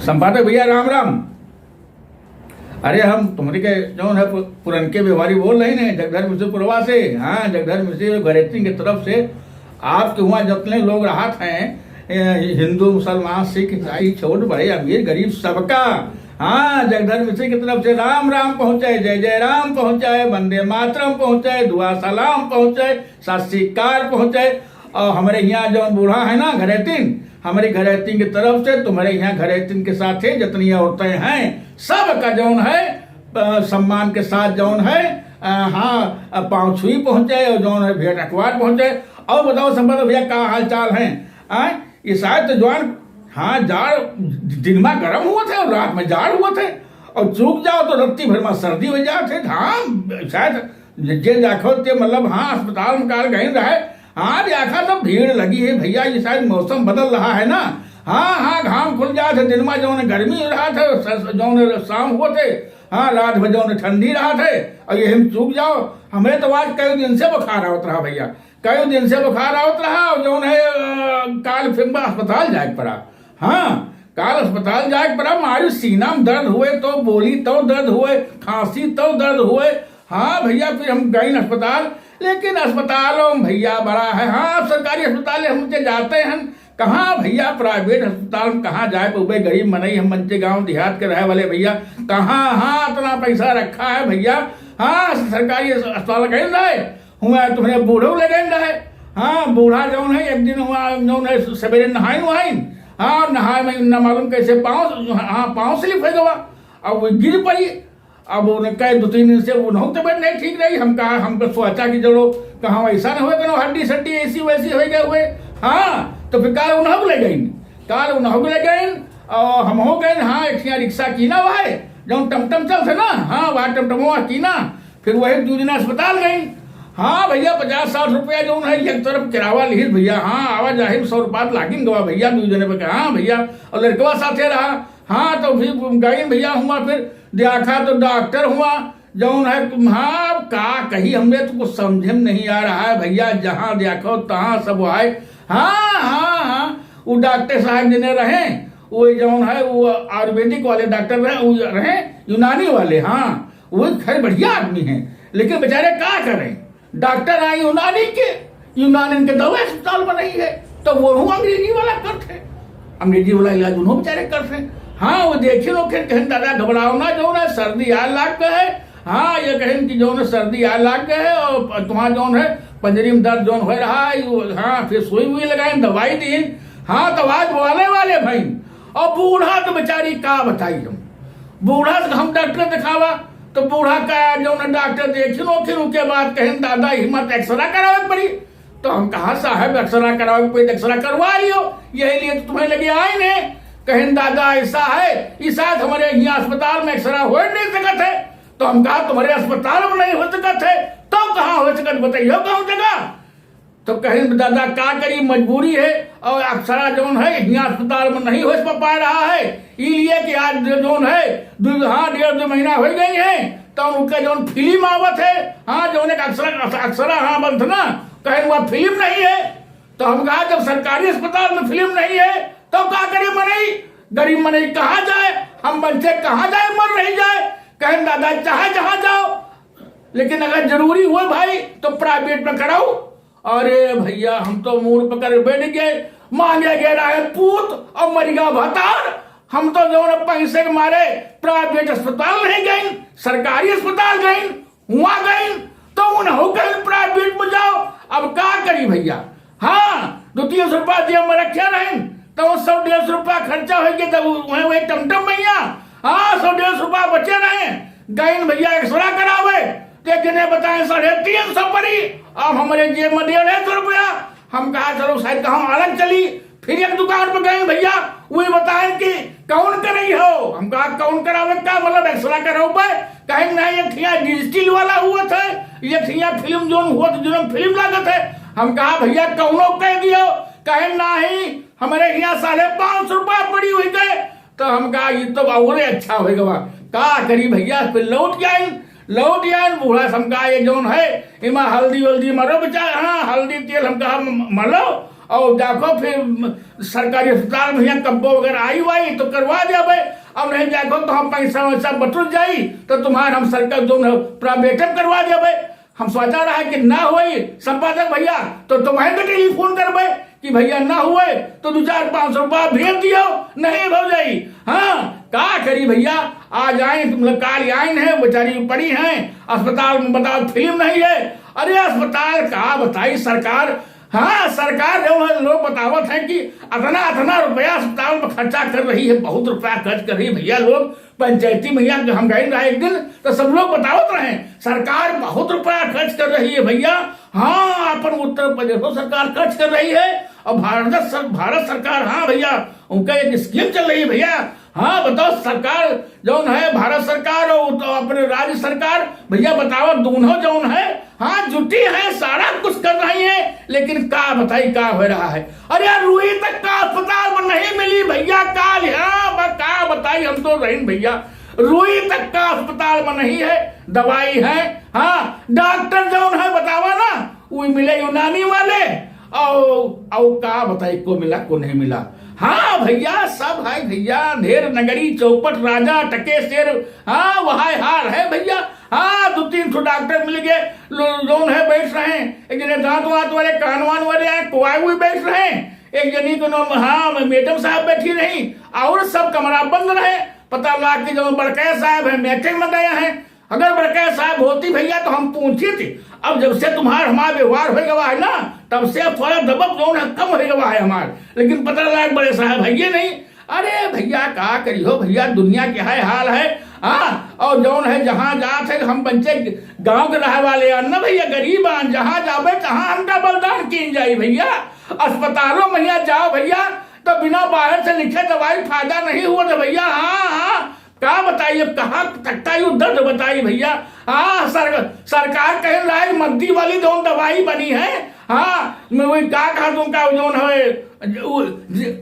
संपादक भैया राम राम। अरे हम तुम्हारे के जो है पुरनके व्यवहारी बोल रहे हैं जगधर मिश्रपुरवा से। हाँ, जगधर मिश्र घरेती की तरफ से आपके वहाँ जितने लोग राहत हैं, हिंदू मुसलमान सिख ईसाई छोटे बड़े अमीर गरीब सबका, हाँ, जगधर मिश्र की तरफ से राम राम पहुंचाए, जय जय राम पहुंचाए, वंदे मातरम पहुंचाए, दुआ सलाम पहुंचाए, सत श्रीकार पहुंचाए। और हमारे यहाँ जो बूढ़ा है ना घरेतीन, हमारी घरेतीन की तरफ से तुम्हारे यहाँ घरेतीन के साथ है जितनी औरतें हैं सबका जौन है सम्मान के साथ जौन है हाँ पाँव छुई पहुंचाए और जौन है भेंट अखबार पहुंचाए। और बताओ संपत भैया क्या हाल चाल है? ये शायद तो जवान, हाँ, जाड़ दिन में गर्म हुआ थे और रात में जाड़ हुआ थे और चूक जाओ तो रत्ती भर में सर्दी हो जाते। हाँ, शायद जे जाखो ते मतलब हाँ अस्पताल में कार गए रहे। हाँ, देखा तो भीड़ लगी है भैया, ये शायद मौसम बदल रहा है ना। हाँ हाँ, घाम खुल जाए थे, दिन में जो गर्मी रहा थे, जो शाम हुए थे, हाँ रात में जो ठंडी रहा थे। और ये हम चूक जाओ, हमें तो आज कई दिन से बुखार आवत रहा भैया, कई दिन से बुखार आवत रहा। और जो है काल फिर अस्पताल जाए पड़ा। हाँ, काल अस्पताल जाए पड़ा, मारी सीना में दर्द हुए तो बोली तो दर्द हुए, खांसी तो दर्द हुए। हाँ भैया, फिर हम गए अस्पताल, लेकिन अस्पतालों में भैया बड़ा है। हाँ, सरकारी अस्पताल हम जाते हैं, कहाँ भैया प्राइवेट अस्पताल में कहाँ जाए पे गरीब मनई हम मंचे गांव देहात के रहे वाले भैया कहाँ हाँ इतना पैसा रखा है भैया। हाँ, सरकारी अस्पताल गए रहे हुआ तुम्हें बूढ़ो ले गए रहे। हाँ, बूढ़ा जौन है एक दिन हुआ जौन है सवेरे नहाई वहाइन, हाँ नहाए में न मालूम कैसे पाँव स्लिप हो गया, अब वो गिर पड़ी। अब उन्हें कहे 2-3 दिन से वो तबियत नहीं ठीक रही। हम कहा, हमको सोचा कि चलो कहाँ ऐसा न हो हड्डी सड्डी ऐसी वैसी हो गए हुए। हाँ, तो फिर कार उन्हों ले गई, कार उन्हों ले गए और हम हो गए। हाँ, एक रिक्शा कीना हुआ है जो टमटम चल थे ना, हाँ वहाँ टमटमो कीना, फिर वही 2 दिन अस्पताल गई। हाँ भैया, 50-60 रुपया जो है एक तरफ किरावा लिहित भैया। हाँ, आवाज जाहिर 100 रुपया लागिन गवा भैया 2 जने पे। हाँ भैया, और लड़कवा साथे रहा। हाँ, तो फिर गई भैया हुआ, फिर देखा तो डॉक्टर हुआ जौन है। हाँ, का कही हमने तो कुछ समझे में नहीं आ रहा है भैया, जहाँ देखो तहाँ सब आए। हाँ हाँ हाँ, वो डॉक्टर साहब जिन्हें रहे वो जौन है वो आयुर्वेदिक वाले डॉक्टर रहे यूनानी वाले। हाँ, वो खैर बढ़िया आदमी हैं, लेकिन बेचारे क्या करें, डॉक्टर आए यूनानी के, यूनानी के दवा अस्पताल में नहीं है, तो वो अंग्रेजी वाला करते, अंग्रेजी वाला इलाज उन्होंने बेचारे करते। हाँ, वो देखे लोग कहें दादा घबराओ ना, जो ना सर्दी आ लाग गए है। हाँ, ये कहें कि जो ना सर्दी आ लाग गए है और तुम्हारा जो है पंजरी में दर्द जो हो रहा है। हाँ, फिर सुई हुई लगाए, दवाई दी। हाँ, तो आज बोले वाले भाई। और बूढ़ा तो बेचारी का बताई, हम बूढ़ा तो हम डॉक्टर दिखावा तो बूढ़ा का जो ना डॉक्टर देखी लो, फिर उसके बाद कहें दादा हिम्मत एक्सरा करावे पड़ी। तो हम कहा साहब एक्सरा करावे कोई एक्सरा करवा लियो, यही लिए तो तुम्हें लगे आए ने। कहें दादा ऐसा है, इस हमारे यहाँ अस्पताल में एक्सरा हो नहीं सकत है। तो हम कहा तुम्हारे अस्पताल में नहीं हो सकत है तो कहाँ हो सकत बताइए कौन जगह। तो कहें दादा क्या करी, मजबूरी है और अक्सरा जोन है यहाँ अस्पताल में नहीं हो पा रहा है, इसलिए कि आज जोन है 1.5 महीना हो गई है। तो उनका जोन फिल्म आवत है, हाँ जो अक्सरा हाँ बंद ना, कहें वह फिल्म नहीं है। तो हम कहा जब सरकारी अस्पताल में फिल्म नहीं है तो क्या करे मनई, गरीब मनई कहाँ जाए, हम बच्चे कहाँ जाए, मर नहीं जाए। कहें दादा चाहे जहाँ जाओ, लेकिन अगर जरूरी हुए भाई तो प्राइवेट में कराओ। अरे भैया, हम तो मुंह पकड़ बैठ गए, मांगे गए रहे पूत और मरिया भतार। हम तो जो पैसे के मारे प्राइवेट अस्पताल नहीं गए, सरकारी अस्पताल गए, वहां गए तो उन्होंने कहीं प्राइवेट में जाओ। अब क्या करी भैया, हाँ 200-300 रुपया दिए में रखे रहे तो 100-150 रुपया खर्चा हो गया, तब वही टमटम भैया। हाँ, 100-150 रुपया बचे रहे, गए भैया एक्सरा करावे, लेकिन बताए 350 पड़ी। अब हमारे जेब में 150 रुपया। हम कहा चलो शायद कहाँ अलग चली, फिर एक दुकान पर गए भैया, वही बताए कि कौन कराई हो। हम कहा कौन करावे का मतलब एक्सरा कराओ पे, कहें नहीं ये डिजिटल वाला हुआ था, ये फिल्म जोन हुआ तो जो फिल्म लागत है। हम कहा भैया कौनो कह दियो, कहें नहीं हमारे यहाँ 550 रुपया पड़ी हुई गए। तो हम कहा ये तो और अच्छा हो गया, का करी भैया, फिर लौट जाए बूढ़ा। हम कहा ये जोन है इमा हल्दी वल्दी मरो बेचारा, हाँ हल्दी तेल हम कहा मलो और देखो फिर सरकारी अस्पताल भैया कब्बो वगैरह आई वाई तो करवा दिया भाई। अब नहीं देखो तो हम पैसा वैसा बटुर जाई तो तुम्हारे हम सरकार जो प्राइवेट करवा दिया भाई। हम सोचा रहा है कि ना हुई संपादक भैया तो तुम्हें तो टेलीफोन कर भाई कि भैया ना हुए तो 2-4-500 रुपया भेज दियो, नहीं हो जाई। हाँ का करी भैया, आज आए तुम लोग काल आइन है बेचारी पड़ी हैं अस्पताल में, बताओ फिल्म नहीं है। अरे अस्पताल का बताई सरकार, हाँ सरकार जो है लोग बतावत है कि अतना रुपया अस्पताल में खर्चा कर रही है, बहुत रुपया खर्च कर रही है भैया। लोग पंचायती भैया हम गए रहे एक दिन तो सब लोग बतावत रहे सरकार बहुत रुपया खर्च कर रही है भैया। हाँ अपन उत्तर प्रदेश सरकार खर्च कर रही है और भारत सरकार, हाँ भैया उनका एक स्कीम चल रही है भैया। हाँ बताओ सरकार जौन है भारत सरकार और तो अपने राज्य सरकार भैया बताओ दोनों जौन है हाँ जुटी है, सारा कुछ कर रही है, लेकिन का बताई का हो रहा है। अरे यार रूही तक का अस्पताल में नहीं मिली भैया काल, हाँ का बताई हम तो रही भैया, रूही तक का अस्पताल में नहीं है, दवाई है हाँ डॉक्टर जौन है बतावा ना वो मिले यूनानी वाले और का बताई को मिला को नहीं मिला। हाँ भैया सब है भैया, ढेर नगरी चौपट राजा टके शेर, हाँ वहा हाल है भैया। हाँ 2-3 डॉक्टर मिल गए लोन है बैठ रहे हैं, एक जने दांत वात वाले कान वान वाले हैं कुआए हुए बैठ रहे हैं, एक जनी को हाँ मैडम साहब बैठी रही और सब कमरा बंद रहे। पता लगा कि जो बड़कैया साहब है मीटिंग में गए हैं, अगर बड़कैया साहब होती भैया तो हम पूछी थी। अब जब से तुम्हारा हमारा व्यवहार हो गया है ना तब से अब थोड़ा दबक जो है कम हो गया है हमारा, लेकिन पता लगा बड़े साहब भैया नहीं। अरे भैया का करी हो भैया, दुनिया के है हाल है। हाँ और जौन है जहाँ जात है हम बच्चे गांव के रहे वाले न भैया गरीब आन, जहाँ जावे तहाँ हमका बलिदान की जाए भैया। अस्पतालों में जाओ भैया तो बिना बाहर से लिखे दवाई फायदा नहीं हुआ तो भैया। हाँ क्या बताइए कहाँ तकता ही दर्द बताइए भैया। हाँ सरकार कह रहा है मद्दी वाली जो दवाई बनी है, हाँ मैं वही कहा तुमका जो है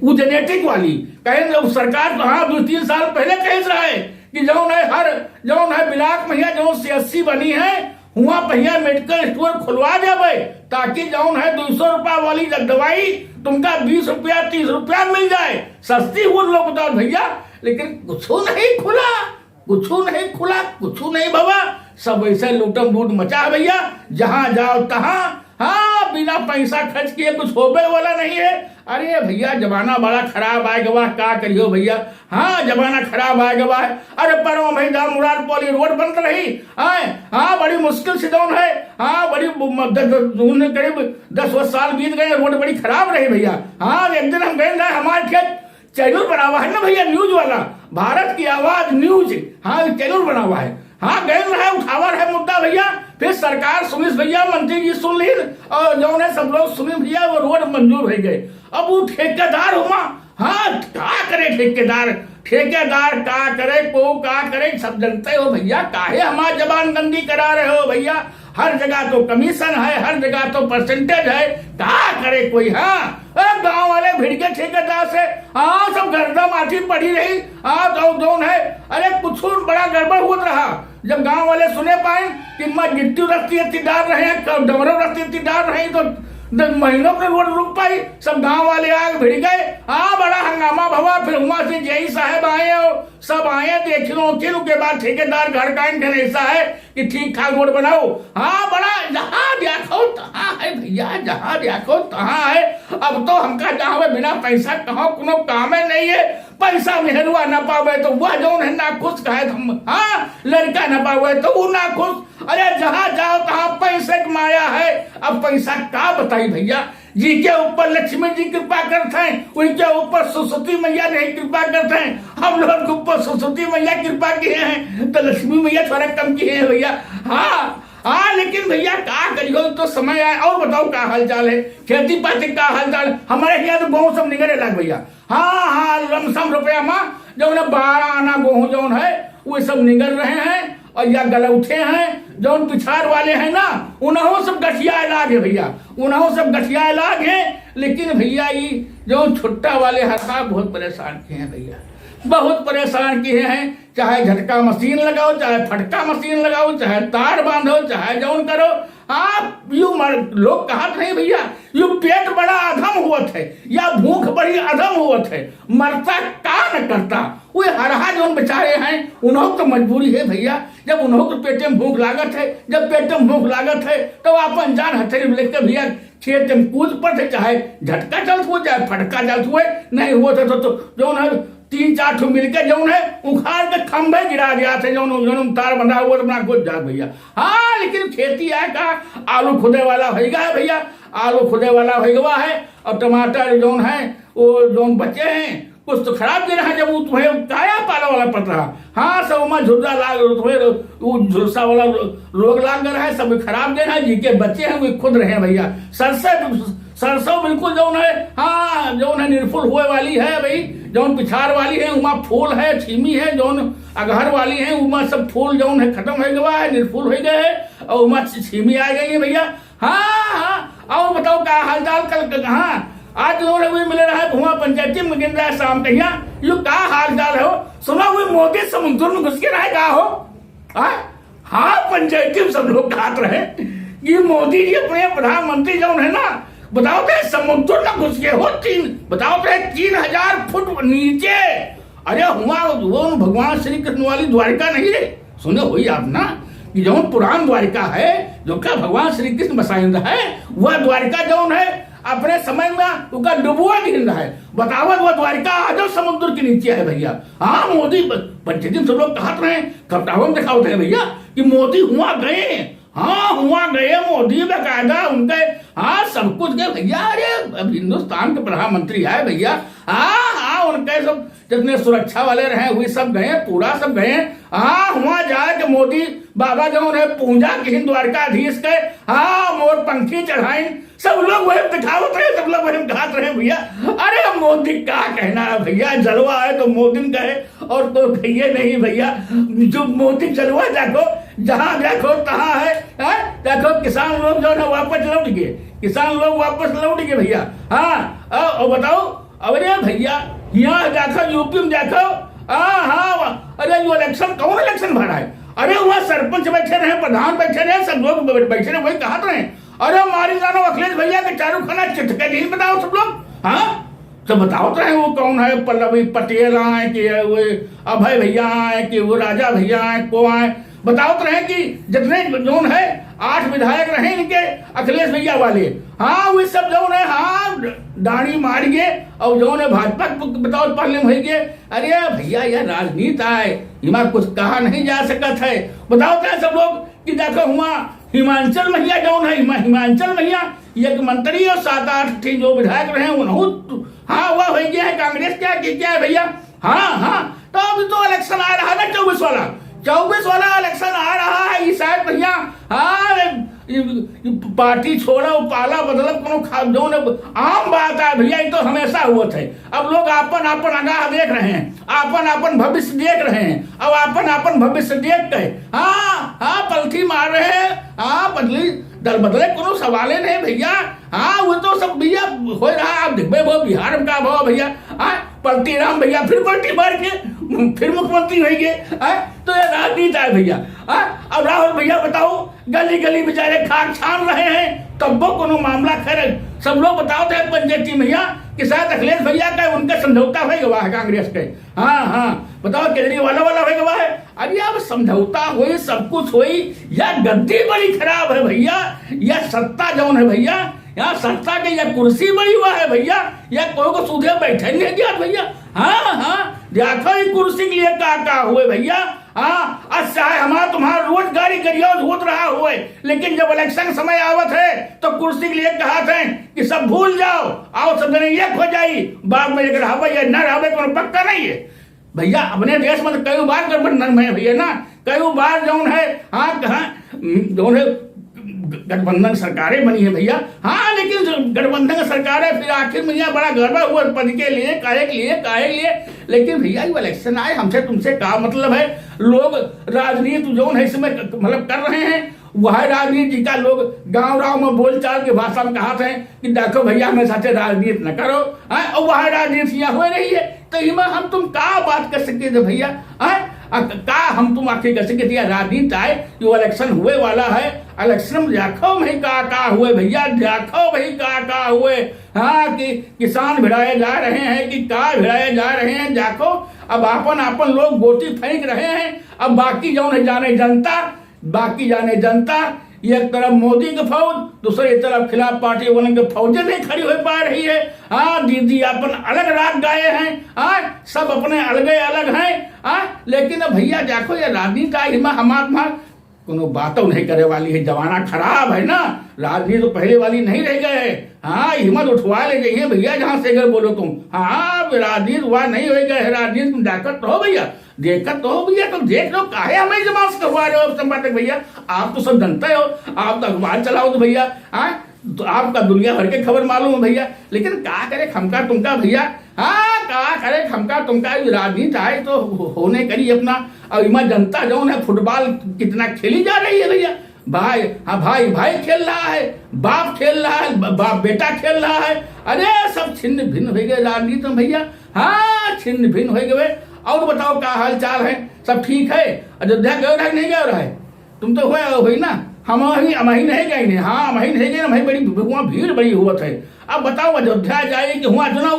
वो जेनेटिक वाली कहें सरकार तो हाँ 2-3 साल पहले कह रहा है कि जौन है हर जौन है बिलाक भैया जो CSC बनी है वहाँ भैया मेडिकल स्टोर खुलवा जावे ताकि जौन है 200 रुपया वाली दवाई तुमका 20 रुपया 30 रुपया मिल जाए, सस्ती हुई लोग बताओ भैया। लेकिन कुछ नहीं खुला, कुछ नहीं बाबा, सब ऐसे लूटम लूट मचा भैया, जहां जाओ तहां हाँ बिना पैसा खर्च किए कुछ होबे वाला नहीं है। अरे भैया जमाना बड़ा खराब आ गया, क्या करियो भैया। हाँ जमाना खराब आ गया है। अरे पर भैया मुराद पॉली रोड बंद रही, हाँ बड़ी मुश्किल से जौन है, हाँ बड़ी करीब 10 साल बीत गए, रोड बड़ी खराब रही भैया। हाँ एक दिन हम गए ना हमारे खेत चैनल बना हुआ है ना भैया न्यूज वाला, भारत की आवाज न्यूज, हाँ चैनल बना हुआ है। हाँ गए रहे उठावर है मुद्दा भैया, फिर सरकार सुनी भैया मंत्री जी सुन ली और जो है सब लोग सुनी भैया वो रोड मंजूर हो गए। अब वो ठेकेदार हुआ, हाँ क्या करे ठेकेदार का करे को का करे, सब जानते हो भैया। काहे हमारी जबान गंदी करा रहे हो भैया, हर जगह तो कमीशन है, हर जगह तो परसेंटेज है, क्या करे कोई। हाँ गांव वाले भिड़ के ठेकेदार से हाँ सब गर्दा माटी पड़ी रही, हाँ तो जोन है अरे कुछ बड़ा गड़बड़ हुआ रहा। जब गांव वाले सुने पाए कि मैं गिट्टी रस्ती डाल रहे हैं, डमरू रस्ती डाल रहे हैं तो महीनों में रोड रुक पाई, सब गांव वाले आग भिड़ गए। हाँ बड़ा हंगामा भवा, फिर वहां से जय साहब आए और सब आए देखो के बाद ठेकेदार घर का ऐसा है कि ठीक ठाक रोड बनाओ। हाँ बड़ा जहाँ देखो तहाँ है भैया, जहाँ देखो तहाँ है। अब तो हमका जहाँ बिना पैसा कहो कोनो काम नहीं है, पैसा मेहरुआ न पावे तो वह जो है ना खुश कहे हम, हाँ लड़का न पावे तो वो ना खुश। अरे जहाँ जाओ तहाँ पैसे की माया है। अब पैसा क्या बताई भैया, जी के ऊपर लक्ष्मी जी कृपा करते हैं, उनके ऊपर सरस्वती मैया नहीं कृपा करते हैं। हम लोग के ऊपर सरस्वती मैया कृपा किए हैं तो लक्ष्मी मैया थोड़ा कम किए हैं भैया। हाँ लेकिन भैया क्या करियो तो समय आए। और बताओ क्या हालचाल है, खेती पाती का हालचाल। हमारे यहाँ तो गेहूँ सब निगरे लग भैया, हाँ लमसम रुपया में जो 12 आना गेहूँ जो है वो सब निगल रहे हैं। और या गलौठे हैं जो पिछाड़ वाले हैं ना उन्हों सब गठिया इलाज है भैया, उन्हों सब गठिया इलाज है। लेकिन भैया ये जो छुट्टा वाले हर बहुत परेशान किए हैं भैया, बहुत परेशान किए हैं। चाहे झटका मशीन लगाओ, चाहे फटका मशीन लगाओ, चाहे तार बांधो, चाहे जौन करो, आप यू लोग कहत नहीं भैया, यू पेट बड़ा अधम हुआ है या भूख बड़ी अधम हुआ है, मरता का न करता। वो हरहा जो बेचारे हैं उन्हों तो मजबूरी है भैया, जब उन्हों को पेटे में भूख लागत है, जब पेटे में भूख लागत है तो अपन जान हथेली लेकर भैया खेत में कूद पड़ते, चाहे झटका चलत हुए चाहे फटका चलत हुए, नहीं हुआ था तो जो है 3-4 ठो मिलकर जो है उखाड़ के खंभे गिरा दिया थे, जो तार बंधा हुआ तो अपना कुछ जात भैया। हाँ लेकिन खेती है का आलू खुदे वाला होगा है भैया, आलू खुदे वाला होगा है, और टमाटर जो है वो जो बचे हैं कुछ तो खराब गिरा है, जब वो तुम्हें काया पाला वाला पड़ रहा। हाँ सब में झुर्जा लाग वो झुलसा वाला रोग लाग रहा है, सब खराब देना है, जी के बच्चे हैं वो खुद रहे भैया। सरसों बिल्कुल जो है, हाँ जो है निर्फुल हुए वाली है भाई, जो पिछाड़ वाली है उमा फूल है, छीमी है, जो अगहर वाली है उमा सब फूल जो है खत्म हो गया है, निर्फुल हो गए है, और उमा छीमी आ गई है भैया। हाँ और बताओ क्या हाल चाल कल, हाँ आज जो है मिल रहा है भुआ पंचायती में गिन रहा है शाम कहिया, यू का हाल चाल हो, सुना हुई मोदी समुद्र में घुस के रहा है, का हो। हाँ पंचायती में सब लोग खात रहे कि मोदी जी अपने प्रधानमंत्री जो है ना, बताओ तो समुद्र में घुस के हो, बताओ तो 3000 फुट नीचे। अरे हुआ वो भगवान श्री कृष्ण वाली द्वारिका नहीं रे, सुने हुई आप ना कि जो पुरान द्वारिका है, जो क्या भगवान श्री कृष्ण बसाइंदा है, वह द्वारिका जो है अपने समय में उसका डुबुआ गिर रहा है। बताओ वो द्वारिका आज समुद्र के नीचे है भैया। हाँ मोदी पंचायती सब लोग कहते रहे, कपटावन दिखाते हैं भैया कि मोदी हुआ गए, हाँ हुआ गए मोदी बेकायदा उनके, हाँ सब कुछ गए भैया। अरे हिंदुस्तान के प्रधानमंत्री आए भैया, हाँ उनके सब जितने सुरक्षा वाले रहे हुए सब गए, पूरा सब गए। हाँ हुआ जाए कि मोदी बाबा जो है पूजा की द्वारकाधीश के, हाँ मोर पंखी चढ़ाई, सब लोग वही दिखावत रहे, सब लोग वही दिखाते रहे भैया। अरे मोदी का कहना है भैया, जलवा है तो मोदी कहे और तो कहिए नहीं भैया, जो मोदी जलवा देखो जहां देखो तहां है, देखो किसान लोग जो है वापस लौट गए, किसान लोग वापस लौट गए भैया। हाँ और बताओ, अरे भैया यहाँ देखो यूपी में देखो, हाँ अरे जो इलेक्शन कौन इलेक्शन भरा है, अरे वहाँ सरपंच बैठे रहे, प्रधान बैठे रहे, सब लोग बैठे रहे, वही कहा रहे। अरे मारी जानो अखिलेश भैया के चारू खाना चिटके नहीं, बताओ सब लोग। हाँ तो बताओ तो है वो कौन है, पल्लवी पटेल आए कि वो अभय भैया आए कि वो राजा भैया आए, को आए, बताओ तो रहे कि जितने जो है 8 विधायक रहे इनके अखिलेश भैया वाले, हाँ वे सब जो है हाँ दाढ़ी मार गए और जो है भाजपा बताओ पहले भई गए। अरे भैया यह राजनीति आए, इमा कुछ कहा नहीं जा सकता है। बताओ तो सब लोग कि देखो हुआ हिमाचल भैया जो है, हिमाचल भैया एक मंत्री और 7-8 जो विधायक रहे उन्होंने, हाँ वह हो गया है कांग्रेस क्या है भैया। हाँ तो अभी तो इलेक्शन आ रहा है ना 24 वाला इलेक्शन आ रहा है इस साइड भैया। हाँ पार्टी छोड़ा पाला बदला कोनो आम बात है भैया, ये तो हमेशा हुआ थे। अब लोग अपन आगाह देख रहे हैं, अपन भविष्य देख रहे हैं, अब अपन भविष्य देख गए, हाँ पलथी मार रहे हैं, हाँ बदली दल बदले कोनो सवाल नहीं भैया। हाँ वो तो सब भैया हो रहा, आप देखबे वो बिहार में का भाव भैया, पलटी राम भैया फिर पलटी मार के फिर मुख्यमंत्री हो गए। तो ये राजनीति है भैया। अब राहुल भैया बताओ गली गली बेचारे खाक छान रहे हैं, तब वो कोनो मामला खैर सब लोग बताओ थे पंचायती भैया के साथ अखिलेश भैया का उनका समझौता हो गया है कांग्रेस के। हाँ बताओ केजरीवाल वाला हो गया है। अरे अब समझौता हुई सब कुछ हुई, या गद्दी बड़ी खराब है भैया, या सत्ता जौन है भैया, यहाँ सत्ता के या कुर्सी बड़ी हुआ है भैया, या कोई को सूधे बैठे नहीं दिया भैया। हाँ देखो ये कुर्सी के लिए का हुए भैया। हाँ अच्छा है हमारा तुम्हारा रोज गाड़ी गरिया होत रहा हुए, लेकिन जब इलेक्शन समय आवत है तो कुर्सी के लिए कहा थे कि सब भूल जाओ, आओ सब जने एक हो जाई, बाद में एक रहा या न रहा कोनो पक्का नहीं है भैया। अपने देश में कई बार गठबंधन है भैया ना, कई बार जौन है हाँ जौन है गठबंधन सरकारें बनी है भैया। हाँ लेकिन गठबंधन सरकारें फिर आखिर में यहाँ बड़ा गड़बड़ हुआ पद के लिए काहे के लिए। लेकिन भैया ये इलेक्शन आए, हमसे तुमसे क्या मतलब है। लोग राजनीति जो है इसमें मतलब कर रहे हैं, वह राजनीति का लोग गांव में बोलचाल के भाषा में कहा थे कि देखो भैया हमें साथे राजनीति न करो, और वह राजनीति यहाँ हो रही है। तो इमा हम तुम क्या बात कर सकते थे भैया, का हम तुम आखिर कर सकते थे। राजनीति आए जो इलेक्शन हुए वाला है, इलेक्शन में देखो भाई का हुए भैया, देखो भाई का हुए। हाँ कि किसान भिड़ाए जा रहे हैं कि का भिड़ाए जा रहे हैं, देखो अब आपन लोग गोटी फेंक रहे हैं। अब बाकी जो है जाने जनता, बाकी जाने जनता, एक तरफ मोदी की फौज, दूसरी तरफ खिलाफ पार्टी वालों की फौजें नहीं खड़ी हो पा रही है। हाँ दीदी अपन अलग राग गाए हैं, हाँ सब अपने अलग हैं। हाँ लेकिन अब भैया देखो ये राजनीति आई हमारा कोनो बातों नहीं करे वाली है, जमाना खराब है ना, राजनीति तो पहले वाली नहीं रह गए है। हाँ हिम्मत उठवा ले गई है भैया, जहां से गए बोलो तुम। हाँ राजनीति हुआ नहीं हो गए है, राजनीति में देखत तो हो भैया, देखत तो हो भैया, तो देख लो काहे हमें जमात करवा रहे हो संपादक भैया, आप तो सब जानते हो, आप तो अखबार चलाओ तो भैया। हाँ तो आपका दुनिया भर के खबर मालूम है भैया, लेकिन का करे खमका तुमका भैया। हाँ का करे खमका तुमका, राजनीति आए तो होने करी अपना। और इमा जनता जो है फुटबॉल कितना खेली जा रही है भैया, भाई हाँ भाई खेल रहा है, बाप खेल रहा है, बाप बेटा खेल रहा है। अरे सब छिन्न भिन्न हो गए राजनीति में भैया। हाँ छिन्न भिन्न हो गए। और बताओ क्या हाल चाल है, सब ठीक है? अयोध्या गए रहा नहीं गए रहा है? तुम तो हुई ना, हम नहीं गए नहीं। हाँ नहीं गए ना भाई, बड़ी वहाँ भीड़ बड़ी हुआ है। अब बताओ अयोध्या जाए कि हुआ जना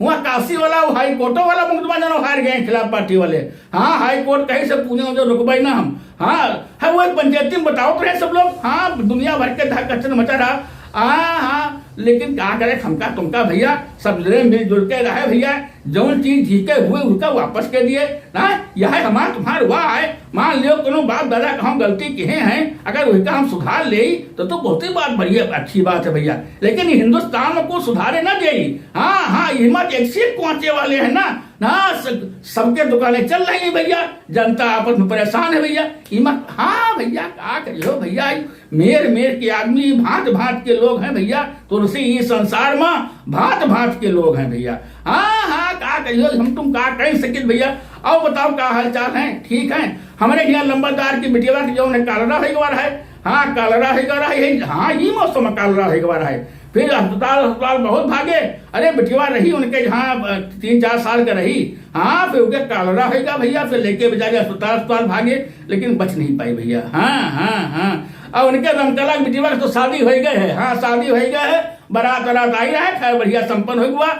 हुआ काशी वाला हाई कोर्टो वाला मुकदमा जना हार गए खिलाफ पार्टी वाले। हाँ हाई कोर्ट कहीं से पूछे जो रुकबाई ना हम। हाँ वो एक पंचायती में बताओ तो रहे सब लोग। हाँ दुनिया भर के कचन मचा रहा। हाँ लेकिन क्या करे खमका तुमका भैया, सब मिलजुल के रहे भैया, जो चीज जीते हुए उसका वापस कर दिए ना। यह हमारा तुम्हारा हुआ है, मान लियो कोनो बाप दादा हम गलती किए हैं, अगर उसका हम सुधार ले तो बहुत ही बात बढ़िया अच्छी बात है भैया। लेकिन हिंदुस्तान में को सुधारे ना दे। हाँ हिम्मत एक से पहुंचे वाले हैं ना सबके दुकानें चल रही है भैया, जनता आपस में परेशान है भैया। हिम्मत हाँ भैया क्या करियो भैया, मेर के आदमी भांत के लोग हैं भैया, तुलसी इस संसार में भांत के लोग हैं भैया। हाँ क्या करियो हम तुम क्या कह सके भैया। और बताओ क्या हाल चाल है, ठीक है? हमारे यहाँ लंबरदार की बिटिया की जो है कालरा है। हाँ कालरा है। हाँ ये मौसम में कालरा है। फिर अस्पताल बहुत भागे। अरे बिटिया रही उनके जहाँ 3-4 साल का रही। हाँ फिर उनके कालरा होगा भैया, फिर लेके बेचारे अस्पताल भागे, लेकिन बच नहीं पाई भैया। हाँ और उनके रमकला बिटिया तो शादी हो गए है। हाँ शादी हो गए है, बारात आई रहा है, खैर बढ़िया संपन्न हो गया।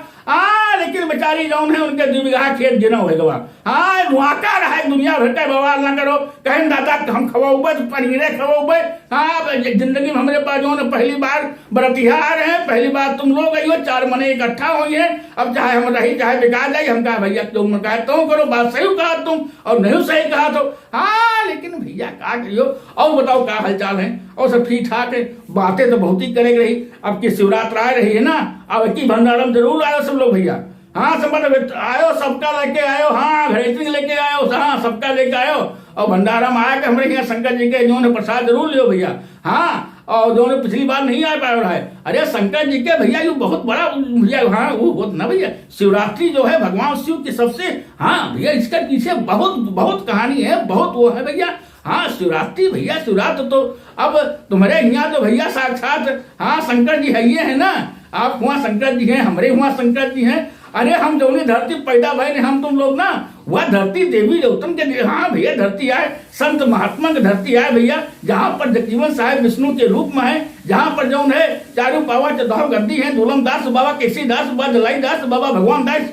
लेकिन बेचारी जौन है उनके 2 बीघा खेत गिना हो गया। हाँ रुआका रहा दुनिया भर का बवाल ना करो, कहें दादा हम खवाऊबे तो पनीरे खवाऊबे। हाँ जिंदगी में हमारे पास जो है पहली बार बरतिहार है, पहली बार तुम लोग आई हो, 4 महीने इकट्ठा हुई है। अब चाहे हम रही चाहे बिका जाए, हम कहा भैया तुम कहा तुम करो, बात सही कहा तुम और नहीं सही कहा तो। हाँ लेकिन भैया क्या करियो। और बताओ क्या हाल चाल है? और सब ठीक ठाक है? बातें तो बहुत ही करेगी रही। अब की शिवरात्रि आ रही है ना, अब की भंडारम जरूर आयो सब लोग भैया। हाँ सब आयो, सबका लेके आयो। हाँ घरेती लेके आयो, हाँ सबका लेके आयो। और भंडारा में आया कि हमारे यहाँ शंकर जी के जो प्रसाद जरूर लियो भैया। हाँ और जो पिछली बार नहीं आ पाया रहा है, अरे शंकर जी के भैया ये बहुत बड़ा भैया। हाँ वो होता ना भैया, शिवरात्रि जो है भगवान शिव की सबसे, हाँ भैया इसका पीछे बहुत कहानी है, बहुत वो है भैया। हाँ शिवरात्रि भैया, शिवरात्रि तो अब तुम्हारे यहाँ तो भैया साक्षात हाँ शंकर जी है ये है ना। आप वहाँ शंकर जी हैं, हमारे वहाँ शंकर जी हैं। अरे हम जो धरती पैदा भय ने हम तुम लोग ना, वह धरती देवी देवतन के हाँ भैया धरती आए, संत महात्मा की धरती आए भैया, जहाँ पर जगजीवन साहेब विष्णु के रूप में है, जहाँ पर जो है चारू बाबा चौदह गद्दी है, दुलम दास बाबा, केसी दास बाबा, जलाई दास बाबा, भगवान दास,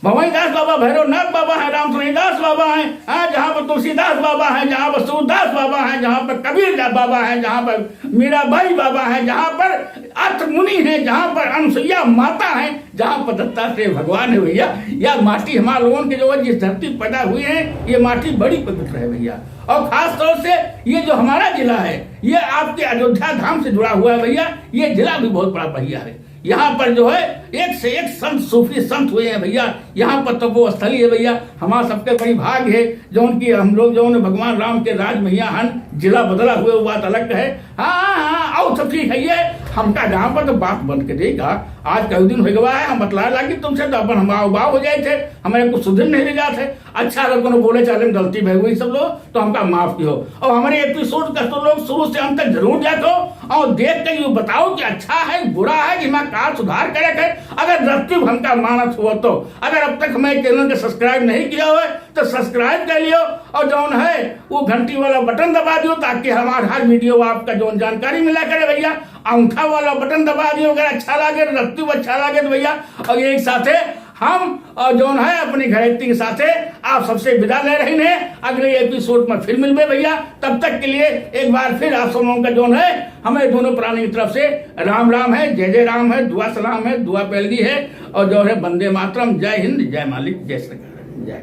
भवानी दास बाबा, भैरवनाथ बाबा है, रामसुनी दास बाबा है, जहाँ पर तुलसीदास बाबा है, जहाँ पर सूरदास बाबा है, जहाँ पर कबीर बाबा है, जहाँ पर मीराबाई बाबा है, जहाँ पर अत्र मुनि है, जहाँ पर अनुसुईया माता है, जहाँ पर दत्तात्रेय भगवान है भैया। यह माटी हमारे लोगों के जो है जिस धरती पैदा हुई है, ये माटी बड़ी पवित्र है भैया। और खास तौर से ये जो हमारा जिला है, ये आपके अयोध्या धाम से जुड़ा हुआ है भैया। ये जिला भी बहुत बड़ा भैया है। यहाँ पर जो है एक से एक संत सूफी संत हुए हैं भैया। यहाँ पर तपोस्थली है भैया। हमारा सबके बड़ी भाग है जो उनकी हम लोग जो भगवान राम के राज मैया हन, जिला बदला हुए वो बात अलग है। हाँ और सब ठीक है ये। हमका गांव पर तो बात बंद के देगा। आज कई दिन हो गया है, हम बतला लगी तुमसे तो अपन हम बाव हो जाए थे, हमें कुछ सुधर नहीं लगा थे। अच्छा अगर कोनो बोले चले गलती भई हुई सब लोग तो हमका माफ कियो, और हमारे एपिसोड का तो लोग शुरू से अंत तक जरूर देखो और देख कर ये बताओ कि अच्छा है बुरा है कि मैं का सुधार करे के। अगर रत्ती हमका मानस हुआ तो अगर अब तक हमारे चैनल के सब्सक्राइब नहीं किया हो तो सब्सक्राइब कर लियो और जौन है वो घंटी वाला बटन दबा दियो ताकि हमारा हर वीडियो आपका जो जानकारी मिला करे भैया। अंगूठा वाला बटन दबा दियो अगर अच्छा लगे, रत्ती अच्छा लगे तो भैया। और एक साथ हम और जौन है अपनी घरेती के साथ आप सबसे विदा ले रहे हैं। अगले एपिसोड में फिर मिलबे भैया, तब तक के लिए एक बार फिर आप सब लोगों का जौन है हमें दोनों प्राणी की तरफ से राम राम है, जय जय राम है, दुआ सलाम है, दुआ पैलगी है और जो है वंदे मातरम, जय हिंद, जय मालिक, जय सरकार, जय।